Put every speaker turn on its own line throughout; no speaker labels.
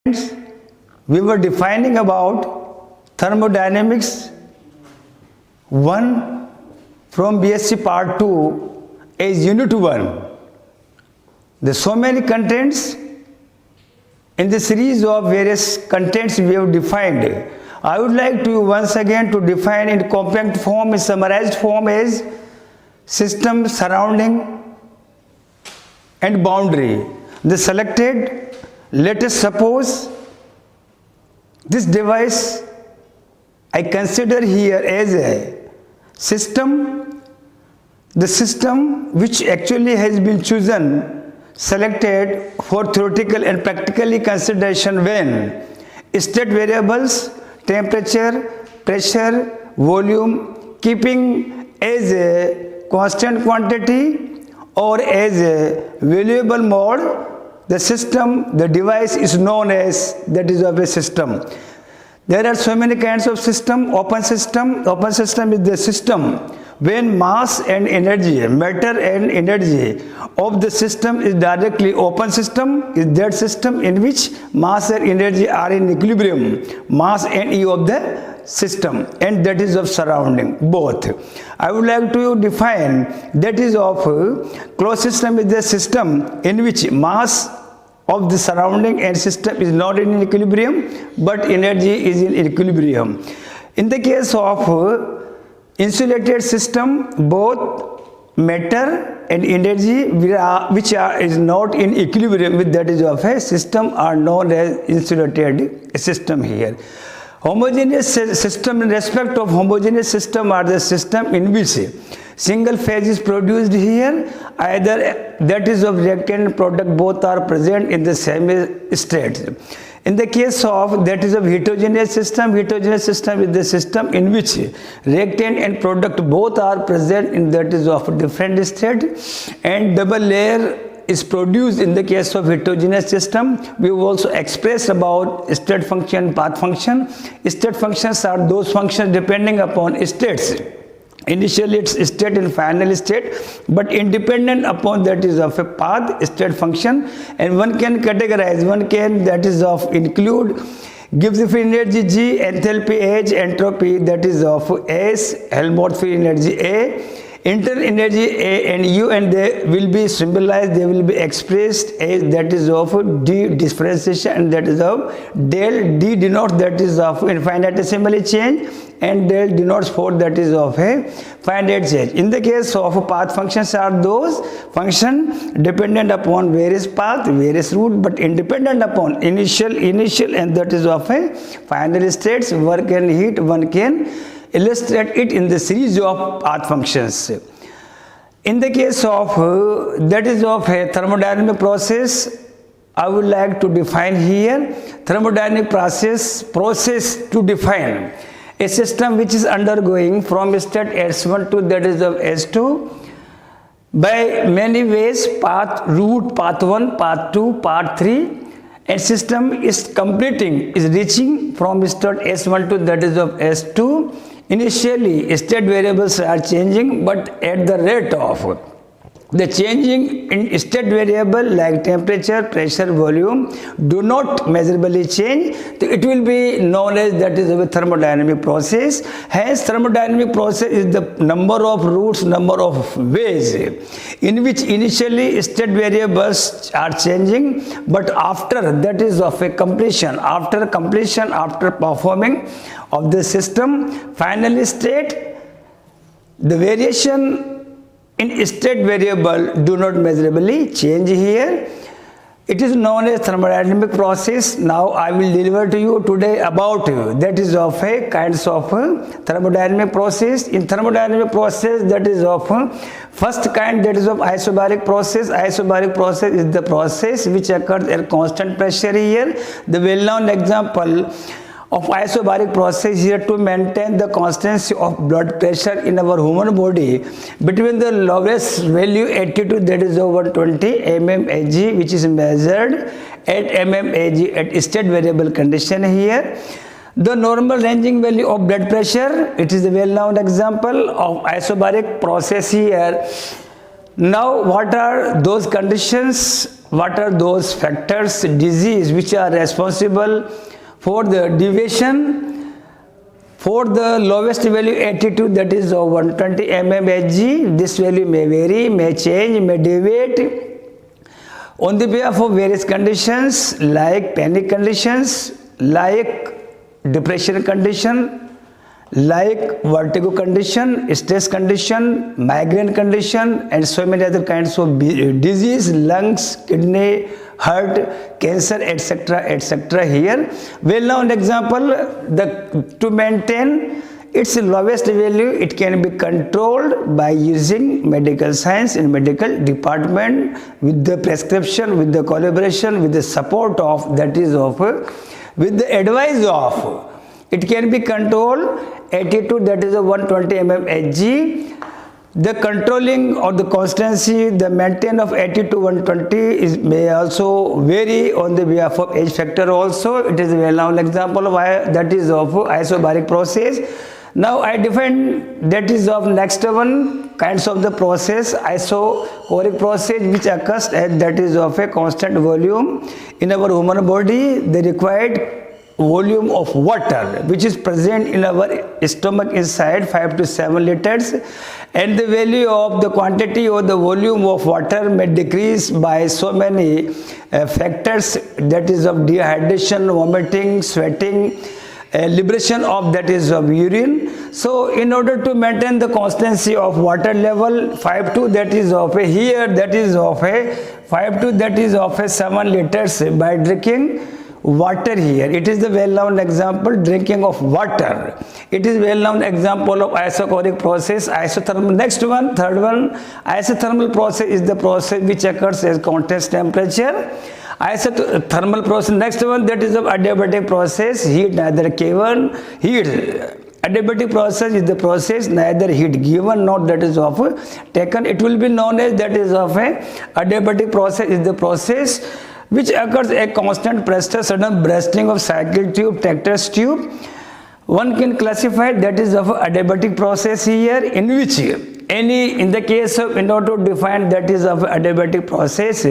We were defining about thermodynamics 1 from BSc Part 2 as Unit 1. There's so many contents in the series of various contents we have defined. I would like to once again to define in compact form, in summarized form as system, surrounding and boundary. The selected, let us suppose this device I consider here as a system, the system which actually has been chosen, selected for theoretical and practically consideration when state variables, temperature, pressure, volume, keeping as a constant quantity or as a variable mode, the system, the device is known as, that is of a system. There are so many kinds of system. Open system is the system when mass and energy, matter and energy of the system is directly open. System is that system in which mass and energy are in equilibrium, mass and E of the system, and that is of surrounding, both. I would like to define that is of closed system is the system in which mass of the surrounding and system is not in equilibrium but energy is in equilibrium. In the case of insulated system, both matter and energy which is not in equilibrium with that is of a system are known as insulated system here. Homogeneous system, in respect of homogeneous system, are the system in which single phase is produced here, either that is of reactant product, both are present in the same state. In the case of that is of heterogeneous system is the system in which reactant and product both are present in that is of different state, and double layer is produced in the case of heterogeneous system. We have also expressed about state function, path function. State functions are those functions depending upon states. Initially it's state and final state, but independent upon that is of a path, state function, and one can categorize, one can that is of include, gives the free energy G, enthalpy H, entropy that is of S, Helmholtz free energy A, internal energy A and U, and they will be symbolized, they will be expressed as that is of D differentiation, and that is of del. D denotes that is of infinitesimally change, and del denotes for that is of a finite change. In the case of path functions are those functions dependent upon various path, various route, but independent upon initial and that is of a final states. Work and heat, one can illustrate it in the series of path functions. In the case of that is of a thermodynamic process, I would like to define here thermodynamic process to define a system which is undergoing from state S1 to that is of S2 by many ways, path, route, path 1, path 2, path 3, and system is completing, is reaching from state S1 to that is of S2. Initially, state variables are changing, but at the rate of the changing in state variable like temperature, pressure, volume do not measurably change, it will be known as that is a thermodynamic process. Hence, thermodynamic process is the number of routes, number of ways in which initially state variables are changing, but after that is of a completion, after performing of the system, final state, the variation in state variable do not measurably change here. It is known as thermodynamic process. Now I will deliver to you today about that is of a kinds of thermodynamic process. In thermodynamic process, that is of first kind, that is of isobaric process. Isobaric process is the process which occurs at constant pressure here. The well-known example of isobaric process here to maintain the constancy of blood pressure in our human body between the lowest value 82 that is over 120 mmHg, which is measured at mmHg at state variable condition here. The normal ranging value of blood pressure, it is a well-known example of isobaric process here. Now what are those conditions what are those factors, disease, which are responsible for the deviation for the lowest value attitude, that is 120 mmHg. This value may vary, may change, may deviate on the behalf of various conditions like panic conditions, like depression condition, like vertigo condition, stress condition, migraine condition, and so many other kinds of disease, lungs, kidney, heart, cancer, etc., etc. Here, well-known example, to maintain its lowest value, it can be controlled by using medical science in medical department with the prescription, with the collaboration, with the support of, that is of, with the advice of. It can be controlled attitude, that is a 120 mmHg. The controlling or the constancy, the maintain of 80 to 120 may also vary on the behalf of age factor also. It is a well-known example of that is of isobaric process. Now I define that is of next one kinds of the process, isochoric process, which occurs at that is of a constant volume in our human body. The required volume of water which is present in our stomach inside 5 to 7 liters, and the value of the quantity or the volume of water may decrease by so many factors, that is of dehydration, vomiting, sweating, liberation of that is of urine. So in order to maintain the constancy of water level 5 to that is of a here that is of a 5 to that is of a 7 liters by drinking water here. It is the well-known example, drinking of water. It is well-known example of isochoric process. Isothermal, next one, third one, isothermal process is the process which occurs as constant temperature. Isothermal process, next one, that is of adiabatic process, heat neither given, heat. Adiabatic process is the process neither heat given nor that is of taken. It will be known as that is of a adiabatic process is the process which occurs at constant pressure, sudden bursting of cycle tube, Tactus tube. One can classify that is of adiabatic process here, in which in the case of, in order to define that is of adiabatic process,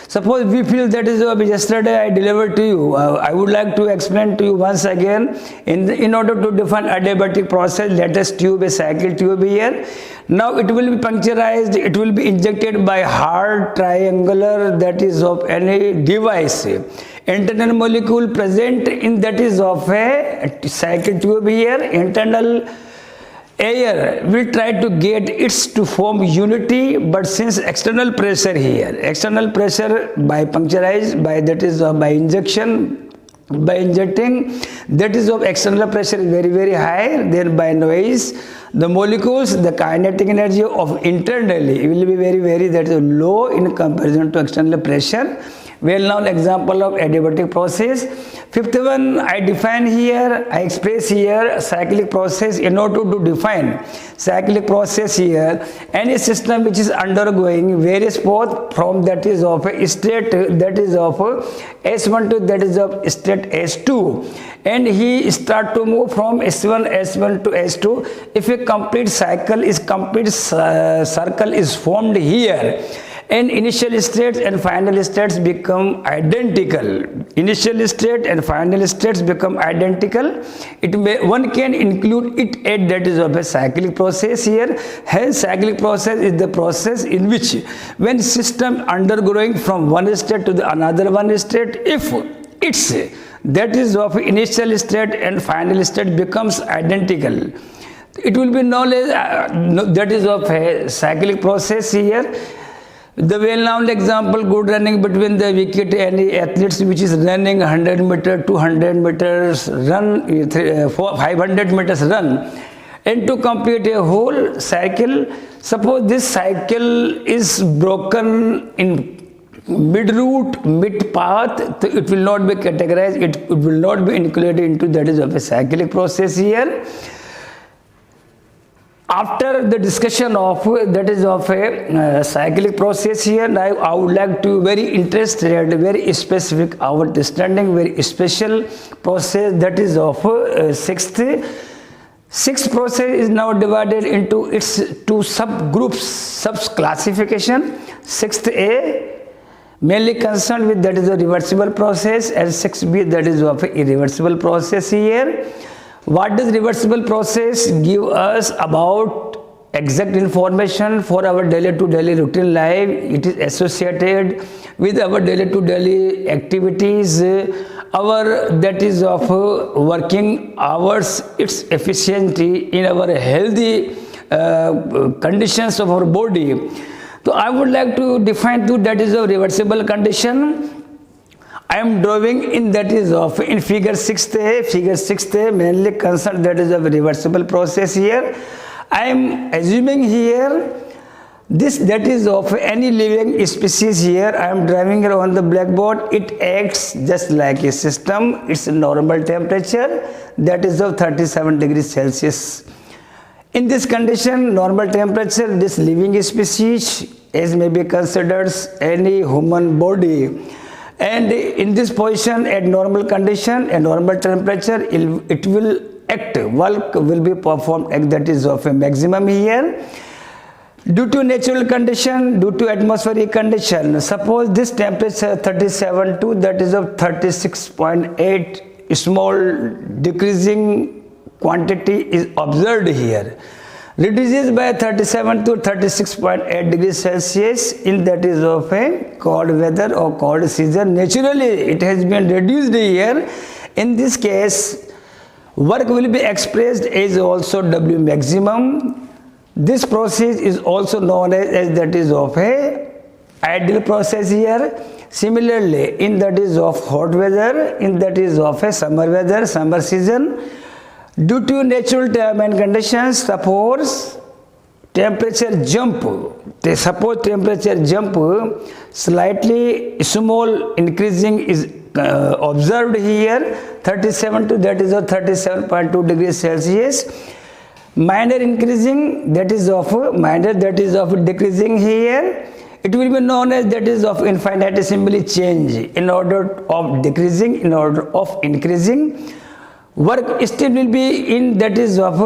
suppose we feel that is of yesterday I delivered to you, I would like to explain to you once again, in order to define adiabatic process, let us tube a cycle tube here. Now it will be puncturized, it will be injected by hard triangular, that is of any device. Internal molecule present in that is of a cycle tube here, internal air will try to get its to form unity, but since external pressure here, external pressure by puncturized by that is by injection, by injecting, that is of external pressure is very very high, then by noise the molecules, the kinetic energy of internally will be very very that is low in comparison to external pressure. Well-known example of adiabatic process. Fifth one, I define here, I express here cyclic process. In order to define cyclic process here, any system which is undergoing various paths from that is of a state that is of S1 to that is of state S2, and he start to move from S1 to S2. If a complete cycle is circle is formed here, and initial states and final states become identical. Initial state and final states become identical. One can include it at that is of a cyclic process here. Hence, cyclic process is the process in which when system undergoing from one state to the another one state, if it's that is of initial state and final state becomes identical, it will be known as that is of a cyclic process here. The well-known example, good running between the wicket, any athletes which is running 100 meters, 200 meters run, 500 meters run, and to complete a whole cycle, suppose this cycle is broken in mid-route, mid-path, it will not be categorized, it will not be included into that is of a cyclic process here. After the discussion of that is of a cyclic process here, now I would like to very interested, very specific, our understanding, very special process that is of sixth. Sixth process is now divided into its two subgroups, subclassification. Sixth A, mainly concerned with that is a reversible process, and 6b that is of irreversible process here. What does reversible process give us about exact information for our daily to daily routine life? It is associated with our daily to daily activities, our that is of working hours, its efficiency in our healthy conditions of our body. So I would like to define to that is a reversible condition. I am drawing in that is of in figure 6th. Figure 6th mainly concerned that is a reversible process here. I am assuming here this that is of any living species here. I am drawing here on the blackboard. It acts just like a system. Its normal temperature that is of 37 degrees Celsius. In this condition, normal temperature, this living species as may be considered any human body, and in this position at normal condition, at normal temperature, it will act, work will be performed at that is of a maximum here. Due to natural condition, due to atmospheric condition, suppose this temperature 37 to that is of 36.8, small decreasing quantity is observed here, reduces by 37 to 36.8 degrees Celsius in that is of a cold weather or cold season. Naturally it has been reduced here. In this case, work will be expressed as also W maximum. This process is also known as that is of a ideal process here. Similarly, in that is of hot weather, in that is of a summer weather, summer season, due to natural time and conditions, suppose temperature jump, slightly small increasing is observed here, 37 to that is of 37.2 degrees Celsius. Minor increasing that is of decreasing here. It will be known as that is of infinitesimally change in order of decreasing, in order of increasing. Work still will be in that is of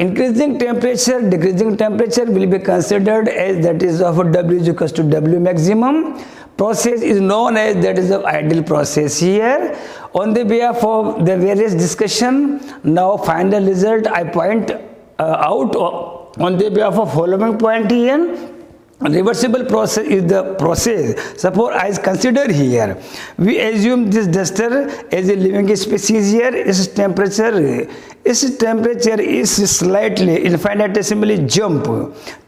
increasing temperature, decreasing temperature will be considered as that is of W is equals to W maximum. Process is known as that is of ideal process here. On the behalf of the various discussion, now final result I point out on the behalf of following point here. Reversible process is the process. Suppose I consider here, we assume this duster as a living species here. Its temperature is slightly infinitesimally jump,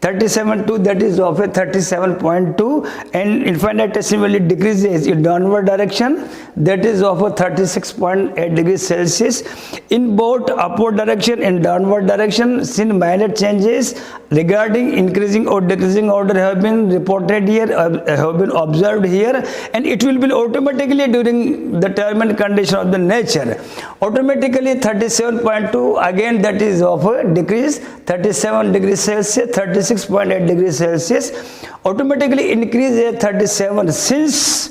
37 to that is of a 37.2, and infinitesimally decreases in downward direction that is of a 36.8 degrees Celsius. In both upward direction and downward direction, since minor changes regarding increasing or decreasing order have been reported here, have been observed here, and it will be automatically during the term and condition of the nature. Automatically 37.2 again that is of a decrease, 37 degrees Celsius, 36.8 degrees Celsius, automatically increase at 37. Since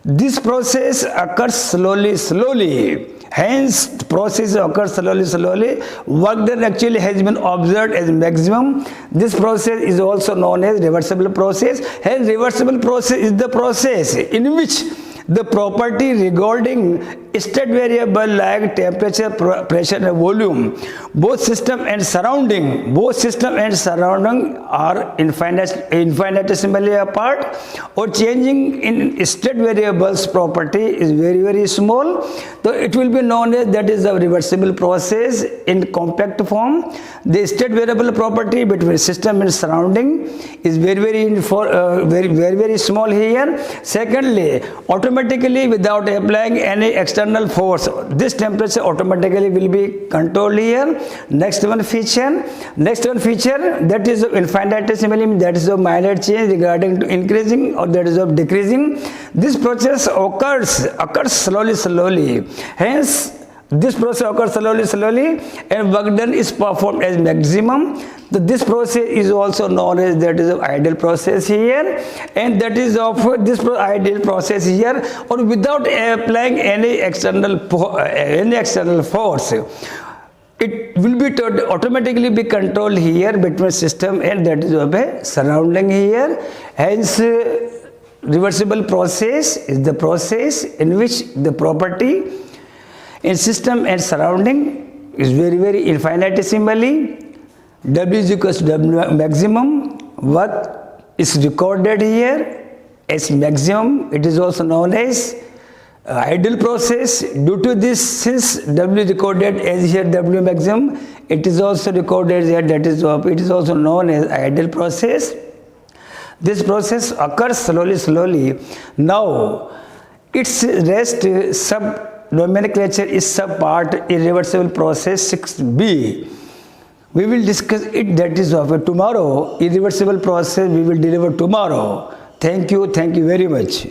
this process occurs slowly, hence the process occurs slowly, work done actually has been observed as maximum. This process is also known as reversible process. Hence reversible process is the process in which the property regarding state variable like temperature, pressure and volume, both system and surrounding are infinitesimally apart, or changing in state variables property is very small. So it will be known as that is a reversible process. In compact form, the state variable property between system and surrounding is very small here. Secondly, automatically without applying any external force, this temperature automatically will be controlled here. Next one feature that is infinitesimally, that is a minor change regarding to increasing or that is of decreasing. This process occurs slowly. Hence this process occurs slowly and work done is performed as maximum. So this process is also known as that is of ideal process here, and that is of this ideal process here, or without applying any external force, it will be automatically be controlled here between system and that is of a surrounding here. Hence reversible process is the process in which the property in system and surrounding is very infinitesimally. W is equals to W maximum. What is recorded here as maximum, it is also known as ideal process. Due to this, since W is recorded as here W maximum, it is also recorded here, that is, it is also known as ideal process. This process occurs slowly. Now, its rest sub-nomenclature is sub-part irreversible process 6b. We will discuss it, that is of tomorrow. Irreversible process we will deliver tomorrow. Thank you very much.